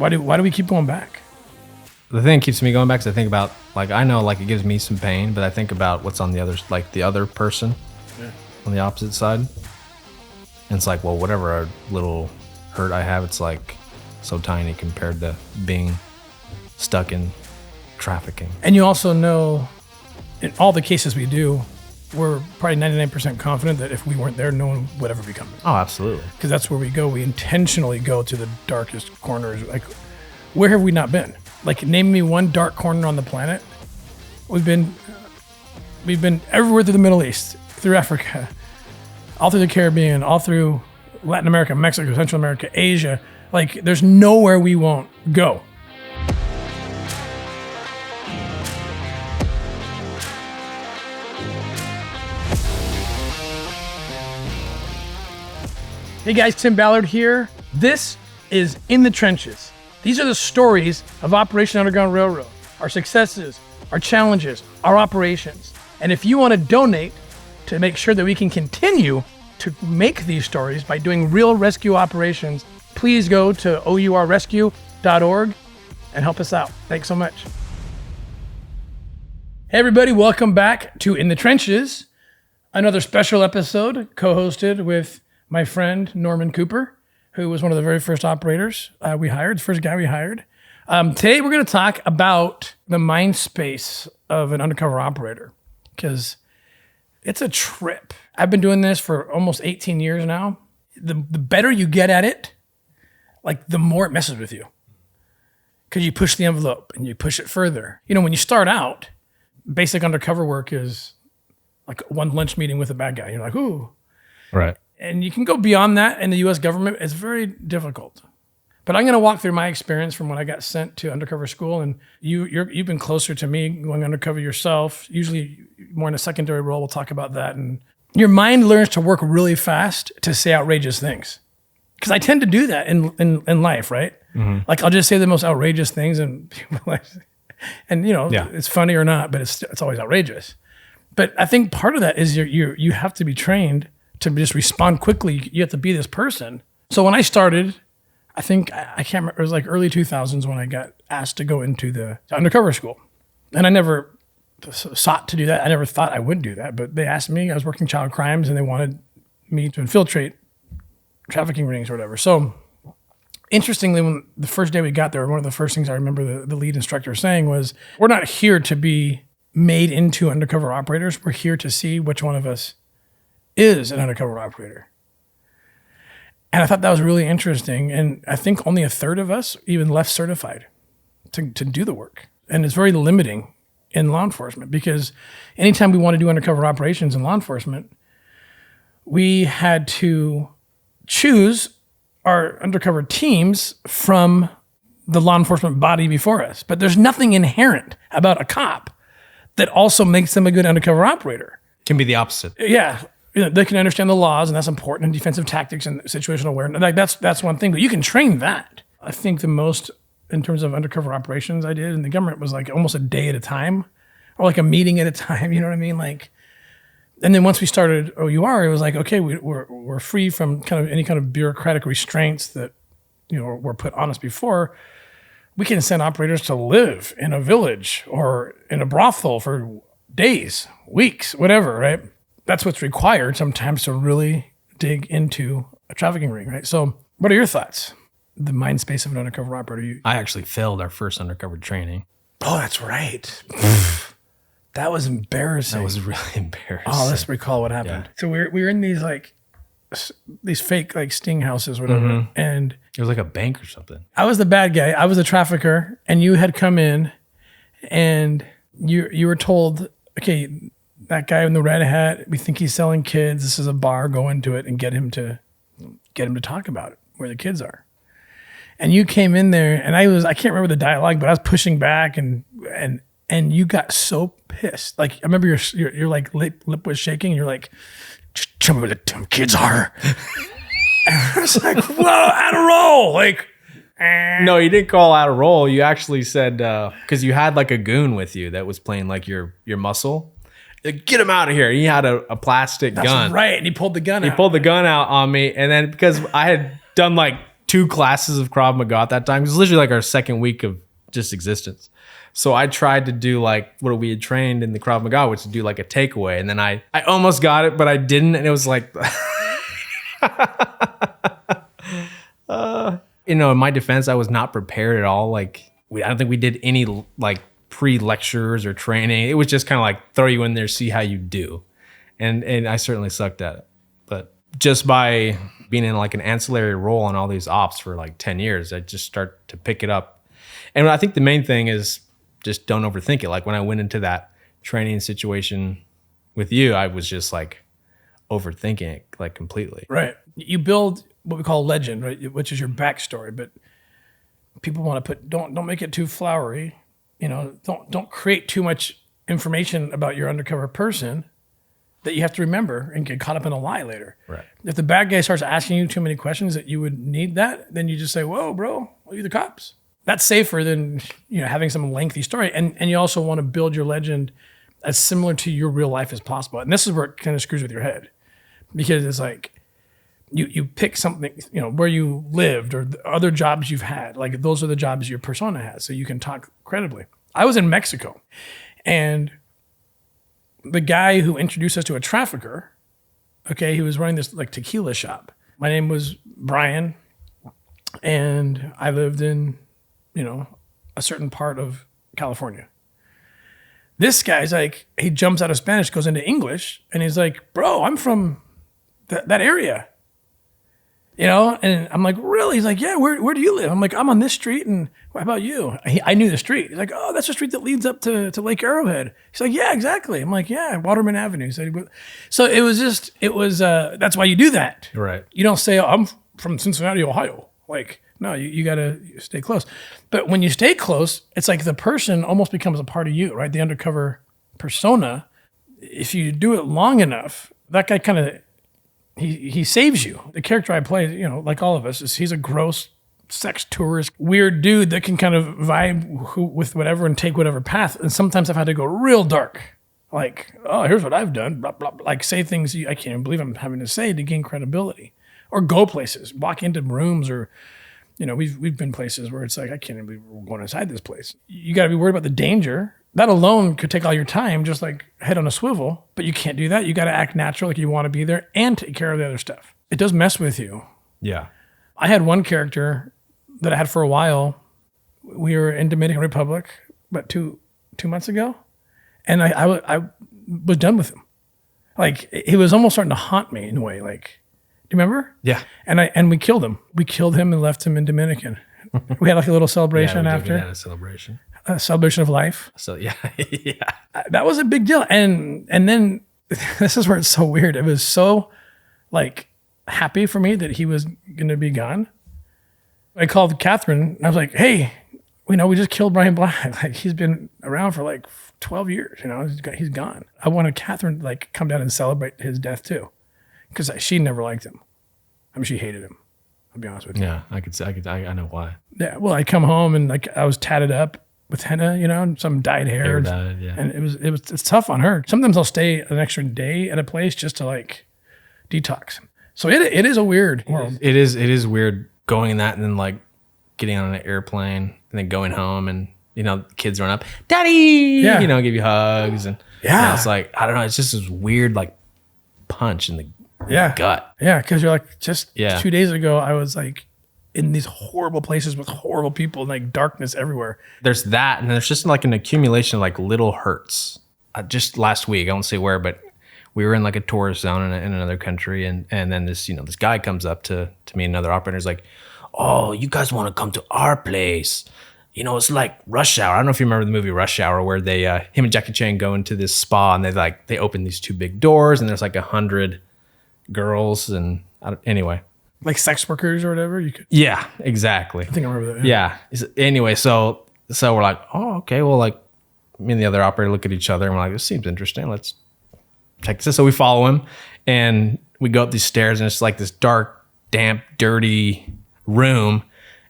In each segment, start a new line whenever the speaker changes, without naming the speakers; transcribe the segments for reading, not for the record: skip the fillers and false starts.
Why do we keep going back?
The thing that keeps me going back is I think about, like, I know, like, it gives me some pain, but I think about what's on the other, like, the other person on the opposite side. And it's like, well, whatever little hurt I have, it's like so tiny compared to being stuck in trafficking.
And you also know, in all the cases we do, we're probably 99% confident that if we weren't there, no one would ever become it.
Oh, absolutely.
Because that's where we go. We intentionally go to the darkest corners. Like, where have we not been? Like, name me one dark corner on the planet. We've been everywhere through the Middle East, through Africa, all through the Caribbean, all through Latin America, Mexico, Central America, Asia. Like, there's nowhere we won't go. Hey guys, Tim Ballard here. This is In the Trenches. These are the stories of Operation Underground Railroad, our successes, our challenges, our operations. And if you want to donate to make sure that we can continue to make these stories by doing real rescue operations, please go to ourrescue.org and help us out. Thanks so much. Hey everybody, welcome back to In the Trenches, another special episode co-hosted with my friend Norman Cooper, who was one of the very first operators we hired, the first guy we hired. Today, we're going to talk about the mind space of an undercover operator, because it's a trip. I've been doing this for almost 18 years now. The better you get at it, like, the more it messes with you, because you push the envelope and you push it further. You know, when you start out, basic undercover work is like one lunch meeting with a bad guy. You're like, ooh. Right. And you can go beyond that in the U.S. government. It's very difficult. But I'm going to walk through my experience from when I got sent to undercover school. And you've been closer to me going undercover yourself, usually more in a secondary role. We'll talk about that. And your mind learns to work really fast to say outrageous things. Because I tend to do that in life, right? Mm-hmm. Like, I'll just say the most outrageous things, and people like, and you know, it's funny or not, but it's always outrageous. But I think part of that is you have to be trained to just respond quickly. You have to be this person. So when I started, I think, I can't remember, it was like early 2000s when I got asked to go into the undercover school. And I never sought to do that. I never thought I would do that, but they asked me. I was working child crimes and they wanted me to infiltrate trafficking rings or whatever. So interestingly, when the first day we got there, one of the first things I remember the lead instructor saying was, we're not here to be made into undercover operators. We're here to see which one of us is an undercover operator. And I thought that was really interesting. And I think only a third of us even left certified to do the work. And it's very limiting in law enforcement, because anytime we want to do undercover operations in law enforcement, we had to choose our undercover teams from the law enforcement body before us. But there's nothing inherent about a cop that also makes them a good undercover operator.
Can be the opposite.
Yeah. You know, they can understand the laws, and that's important, and defensive tactics and situational awareness. Like, that's one thing, but you can train that. I think the most, in terms of undercover operations I did in the government, was like almost a day at a time, or like a meeting at a time. You know what I mean? Like, and then once we started o.u.r, it was like, okay, we're free from kind of any kind of bureaucratic restraints that, you know, were put on us before. We can send operators to live in a village or in a brothel for days, weeks, whatever, right? That's what's required sometimes to really dig into a trafficking ring, right? So what are your thoughts? The mind space of an undercover operator.
I actually failed our first undercover training.
Oh, that's right. That was embarrassing.
That was really embarrassing.
Oh, let's recall what happened. Yeah. So we were in these these fake like sting houses, whatever. Mm-hmm. And
it was like a bank or something.
I was the bad guy. I was the trafficker, and you had come in and you were told, okay, that guy in the red hat, we think he's selling kids. This is a bar. Go into it and get him to talk about it, where the kids are. And you came in there, and I can't remember the dialogue, but I was pushing back, and you got so pissed. Like, I remember your like lip was shaking, and you're like, just tell me where the damn kids are. And I was like, whoa, out of roll. Like,
no, you didn't call out of roll. You actually said, because you had like a goon with you that was playing like your muscle. Get him out of here. He had a plastic gun.
That's right. And he pulled the gun out.
He pulled the gun out on me. And then because I had done like 2 classes of Krav Maga at that time. It was literally like our second week of just existence. So I tried to do like what we had trained in the Krav Maga, which is to do like a takeaway. And then I almost got it, but I didn't. And it was like, in my defense, I was not prepared at all. Like I don't think we did any like pre-lectures or training. It was just kind of like throw you in there, see how you do. And I certainly sucked at it. But just by being in like an ancillary role on all these ops for like 10 years, I just start to pick it up. And I think the main thing is just don't overthink it. Like when I went into that training situation with you, I was just like overthinking it like completely.
Right. You build what we call legend, right? Which is your backstory, but people want to don't make it too flowery. Don't create too much information about your undercover person that you have to remember and get caught up in a lie later.
Right.
If the bad guy starts asking you too many questions that you would need that, then you just say, whoa, bro, you're the cops. That's safer than having some lengthy story. And you also want to build your legend as similar to your real life as possible. And this is where it kind of screws with your head, because it's like you pick something, where you lived or the other jobs you've had. Like those are the jobs your persona has, so you can talk credibly. I was in Mexico, and the guy who introduced us to a trafficker, okay, he was running this like tequila shop. My name was Brian, and I lived in, a certain part of California. This guy's like, he jumps out of Spanish, goes into English, and he's like, bro, I'm from that area. And I'm like, really? He's like, yeah, where do you live? I'm like, I'm on this street, and what about you? I knew the street. He's like, oh, that's the street that leads up to Lake Arrowhead. He's like, yeah, exactly. I'm like, yeah, Waterman Avenue. So it was that's why you do that.
Right.
You don't say, oh, I'm from Cincinnati, Ohio. Like, no, you got to stay close. But when you stay close, it's like the person almost becomes a part of you, right? The undercover persona. If you do it long enough, that guy kind of, he saves you. The character I play, like all of us, he's a gross sex tourist, weird dude that can kind of vibe with whatever and take whatever path. And sometimes I've had to go real dark. Like, oh, here's what I've done, blah, blah, blah. Like say things I can't even believe I'm having to say to gain credibility. Or go places, walk into rooms, or, we've been places where it's like, I can't even believe we're going inside this place. You got to be worried about the danger. That alone could take all your time, just like head on a swivel, but you can't do that. You got to act natural, like you want to be there, and take care of the other stuff. It does mess with you.
Yeah.
I had one character that I had for a while. We were in Dominican Republic about two months ago, and I was done with him. Like, he was almost starting to haunt me in a way. Like, do you remember?
Yeah.
And we killed him. We killed him and left him in Dominican. We had like a little celebration after.
We had a celebration.
A celebration of life.
So yeah.
That was a big deal. And then this is where it's so weird. It was so like happy for me that he was going to be gone. I called Catherine and I was like, hey, we just killed Brian Black. Like, he's been around for like 12 years, he's gone. I wanted Catherine to like come down and celebrate his death too. Because she never liked him. I mean, she hated him. I'll be honest with you.
Yeah, I know why.
Yeah, well, I come home and like I was tatted up with henna, and some dyed hair.
Yeah.
And it's tough on her. Sometimes I'll stay an extra day at a place just to like detox. So it is a weird world.
It is weird going in that and then like getting on an airplane and then going home and kids run up, Daddy, give you hugs and it's like, I don't know, it's just this weird like punch in the gut.
Yeah, because you're like, just 2 days ago, I was like in these horrible places with horrible people and like darkness everywhere.
There's that, and there's just like an accumulation of like little hurts. Just last week, I won't say where, but we were in like a tourist zone in another country, and then this this guy comes up to me, another operator, is like, oh, you guys want to come to our place? It's like Rush Hour. I don't know if you remember the movie Rush Hour, where they him and Jackie Chan go into this spa and they open these 2 big doors and there's like 100 girls and anyway,
like sex workers or whatever. You could.
Yeah, exactly.
I think I remember that.
Yeah. Anyway, so we're like, oh, okay. Well, like me and the other operator look at each other and we're like, this seems interesting. Let's check this out. So we follow him and we go up these stairs and it's like this dark, damp, dirty room.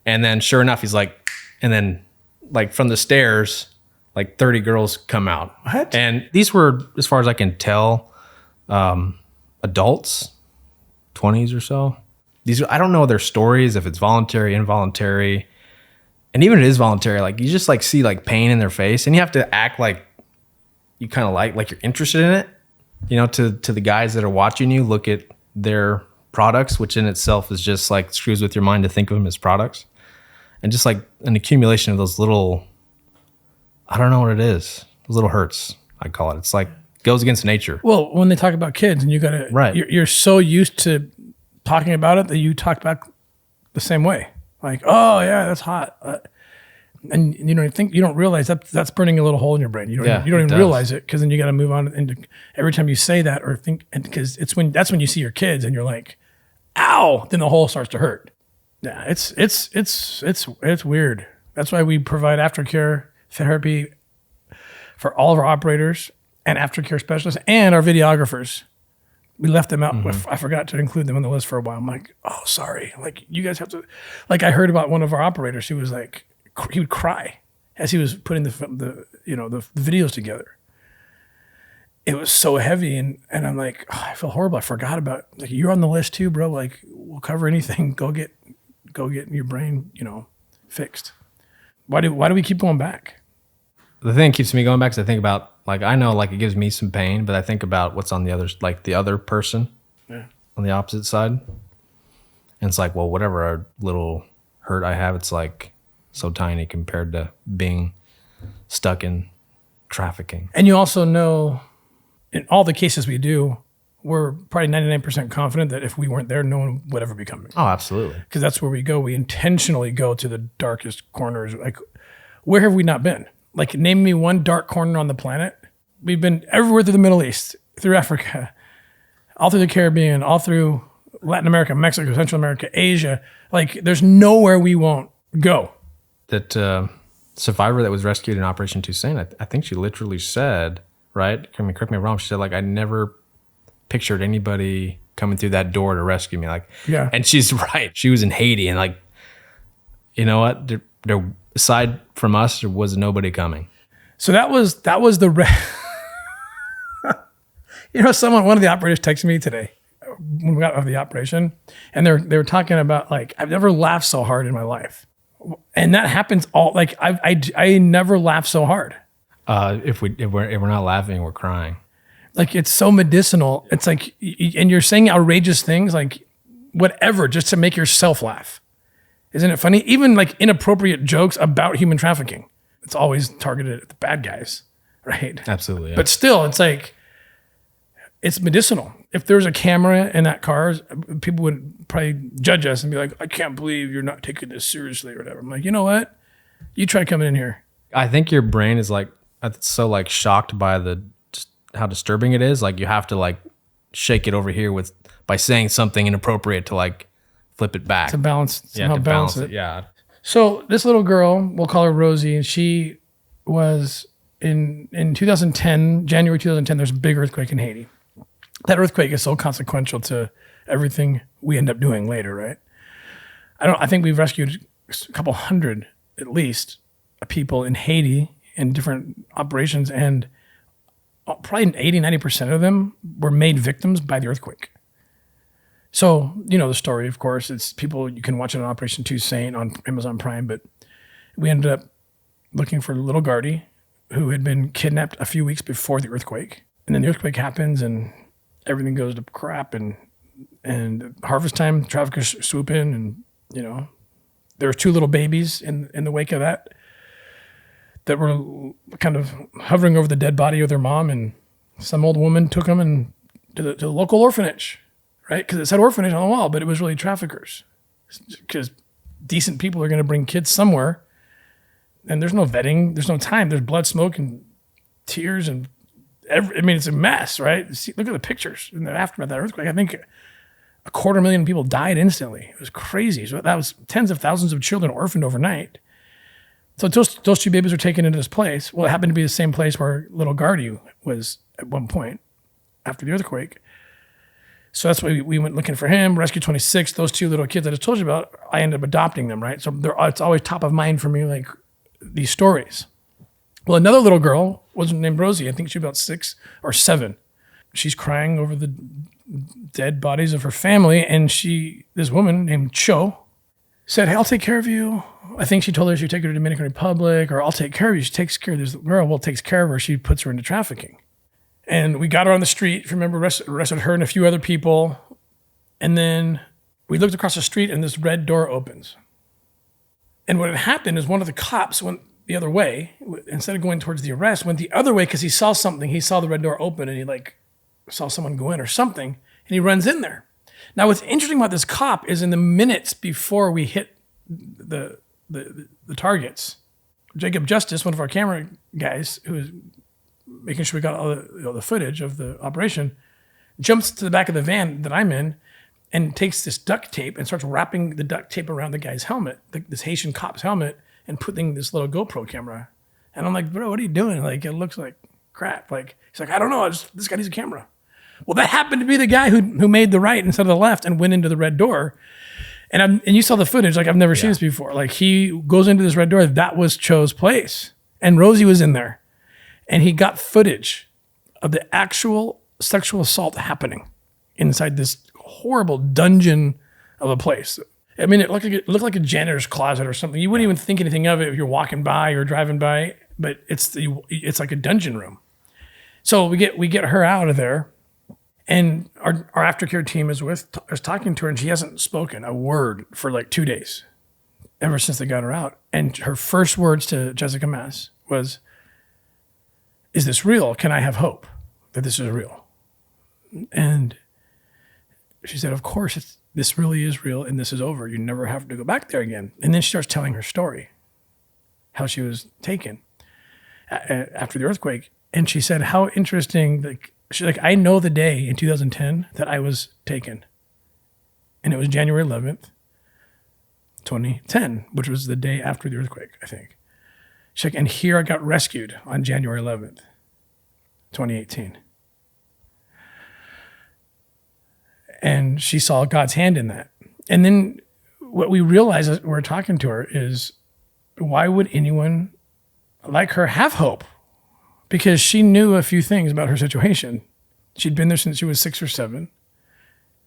And then sure enough, he's like, and then like from the stairs, like 30 girls come out.
What?
And these were, as far as I can tell, adults, 20s or so. I don't know their stories, if it's voluntary, involuntary. And even if it is voluntary, like you just like see like pain in their face and you have to act like you kind of like you're interested in it, you know, to the guys that are watching you look at their products, which in itself is just like screws with your mind to think of them as products. And just like an accumulation of those little, I don't know what it is, those little hurts, I call it. It's like goes against nature.
Well, when they talk about kids and you got to,
right.
You're so used to talking about it that you talk back the same way. Like, oh yeah, that's hot. And you don't realize that's burning a little hole in your brain. You don't even realize it, because then you got to move on. And every time you say that or think, and because that's when you see your kids and you're like, ow, then the hole starts to hurt. Yeah, it's weird. That's why we provide aftercare therapy for all of our operators and aftercare specialists and our videographers. We left them out. Mm-hmm. I forgot to include them on the list for a while. I'm like, oh, sorry. Like, you guys have to. Like, I heard about one of our operators. He was like, he would cry as he was putting the videos together. It was so heavy, and I'm like, oh, I feel horrible. I forgot about, like, you're on the list too, bro. Like, we'll cover anything. Go get your brain, fixed. Why do we keep going back?
The thing that keeps me going back is I think about, like, I know, like, it gives me some pain, but I think about what's on the other, like, the other person on the opposite side. And it's like, well, whatever little hurt I have, it's like so tiny compared to being stuck in trafficking.
And you also know, in all the cases we do, we're probably 99% confident that if we weren't there, no one would ever be coming.
Oh, absolutely.
Because that's where we go. We intentionally go to the darkest corners. Like, where have we not been? Like, name me one dark corner on the planet. We've been everywhere through the Middle East, through Africa, all through the Caribbean, all through Latin America, Mexico, Central America, Asia. Like, there's nowhere we won't go.
That survivor that was rescued in Operation Toussaint, I think she literally said, right? I mean, correct me if I'm wrong. She said, like, I never pictured anybody coming through that door to rescue me. Like,
yeah.
And she's right. She was in Haiti, and like, you know what? There aside from us, there was nobody coming.
So that was the one of the operators texted me today when we got off the operation, and they were talking about, like, I've never laughed so hard in my life. And that happens all, like, I never laugh so hard.
If we're not laughing, we're crying.
Like, it's so medicinal. It's like, and you're saying outrageous things, like whatever, just to make yourself laugh. Isn't it funny? Even like inappropriate jokes about human trafficking. It's always targeted at the bad guys, right?
Absolutely. Yeah.
But still, it's like, it's medicinal. If there's a camera in that car, people would probably judge us and be like, I can't believe you're not taking this seriously or whatever. I'm like, you know what? You try coming in here.
I think your brain is like, it's so like shocked by how disturbing it is. Like, you have to like shake it over here by saying something inappropriate to like flip it back.
To balance, somehow balance it.
Yeah.
So this little girl, we'll call her Rosie, and she was in 2010, January 2010, there's a big earthquake in Haiti. That earthquake is so consequential to everything we end up doing later, right? I think we've rescued a couple hundred, at least, people in Haiti in different operations, and probably 80-90% of them were made victims by the earthquake. So, you know the story, of course. It's people, you can watch it on Operation Toussaint on Amazon Prime, but we ended up looking for little Gardy, who had been kidnapped a few weeks before the earthquake. And then the earthquake happens and everything goes to crap, and harvest time, traffickers swoop in, and there were two little babies in the wake of that were kind of hovering over the dead body of their mom, and some old woman took them to the local orphanage, right? Because it said orphanage on the wall, but it was really traffickers. Because decent people are going to bring kids somewhere, and there's no vetting, there's no time, there's blood, smoke, and tears, and it's a mess, right? See, look at the pictures in the aftermath of that earthquake. I think 250,000 people died instantly. It was crazy. So that was tens of thousands of children orphaned overnight. So those two babies were taken into this place. Well, it happened to be the same place where little Gardy was at one point after the earthquake. So that's why we went looking for him. Rescue 26, those two little kids I just told you about, I ended up adopting them, right? So it's always top of mind for me, like, these stories. Well, another little girl was named Rosie. I think she was about 6 or 7. she's crying over the dead bodies of her family. And this woman named Cho said, hey, I'll take care of you. I think she told her she'd take her to Dominican Republic, or I'll take care of you. She takes care of this girl. Well, takes care of her. She puts her into trafficking. And we got her on the street. If you remember, arrested her and a few other people. And then we looked across the street and this red door opens. And what had happened is one of the cops went the other way. Instead of going towards the arrest, went the other way because he saw something. He saw the red door open and he saw someone go in or something. And he runs in there. Now, what's interesting about this cop is in the minutes before we hit the targets, Jacob Justice, one of our camera guys, who was making sure we got all the footage of the operation, jumps to the back of the van that I'm in and takes this duct tape and starts wrapping the duct tape around the guy's helmet, this Haitian cop's helmet, and putting this little GoPro camera. And I'm like, bro, what are you doing? It looks like crap. He's like, I don't know. This guy needs a camera. Well, that happened to be the guy who made the right instead of the left and went into the red door. And you saw the footage. I've never seen this before. He goes into this red door. That was Cho's place. And Rosie was in there. And he got footage of the actual sexual assault happening inside this horrible dungeon of a place. I mean, it looked like a janitor's closet or something. You wouldn't even think anything of it if you're walking by or driving by, but it's like a dungeon room. So we get her out of there. And our aftercare team is talking to her, and she hasn't spoken a word for 2 days, ever since they got her out. And her first words to Jessica Mass was, is this real? Can I have hope that this is real? And she said, of course, this really is real, and this is over. You never have to go back there again. And then she starts telling her story, how she was taken after the earthquake. And she said, how interesting, she's like, I know the day in 2010 that I was taken. And it was January 11th, 2010, which was the day after the earthquake, I think. She's like, and here I got rescued on January 11th, 2018. And she saw God's hand in that. And then what we realized as we're talking to her is, why would anyone like her have hope? Because she knew a few things about her situation. She'd been there since she was 6 or 7.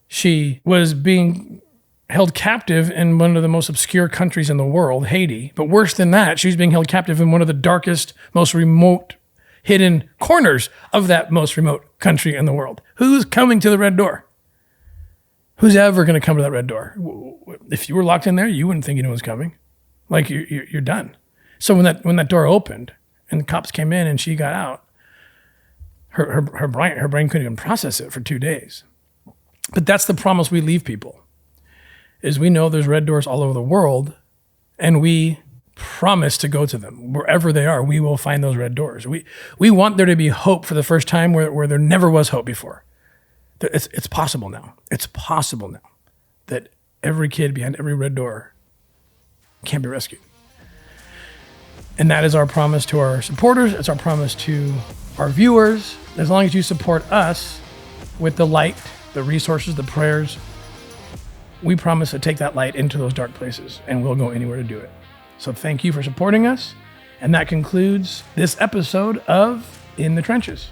She was being held captive in one of the most obscure countries in the world, Haiti. But worse than that, she was being held captive in one of the darkest, most remote, hidden corners of that most remote country in the world. Who's coming to the red door? Who's ever going to come to that red door? If you were locked in there, you wouldn't think anyone was coming. You're done. So when that door opened and the cops came in and she got out, her brain couldn't even process it for 2 days. But that's the promise we leave people, is we know there's red doors all over the world, and we promise to go to them. Wherever they are, we will find those red doors. We want there to be hope for the first time where there never was hope before. It's possible now. It's possible now that every kid behind every red door can be rescued. And that is our promise to our supporters. It's our promise to our viewers. As long as you support us with the light, the resources, the prayers, we promise to take that light into those dark places, and we'll go anywhere to do it. So thank you for supporting us. And that concludes this episode of In the Trenches.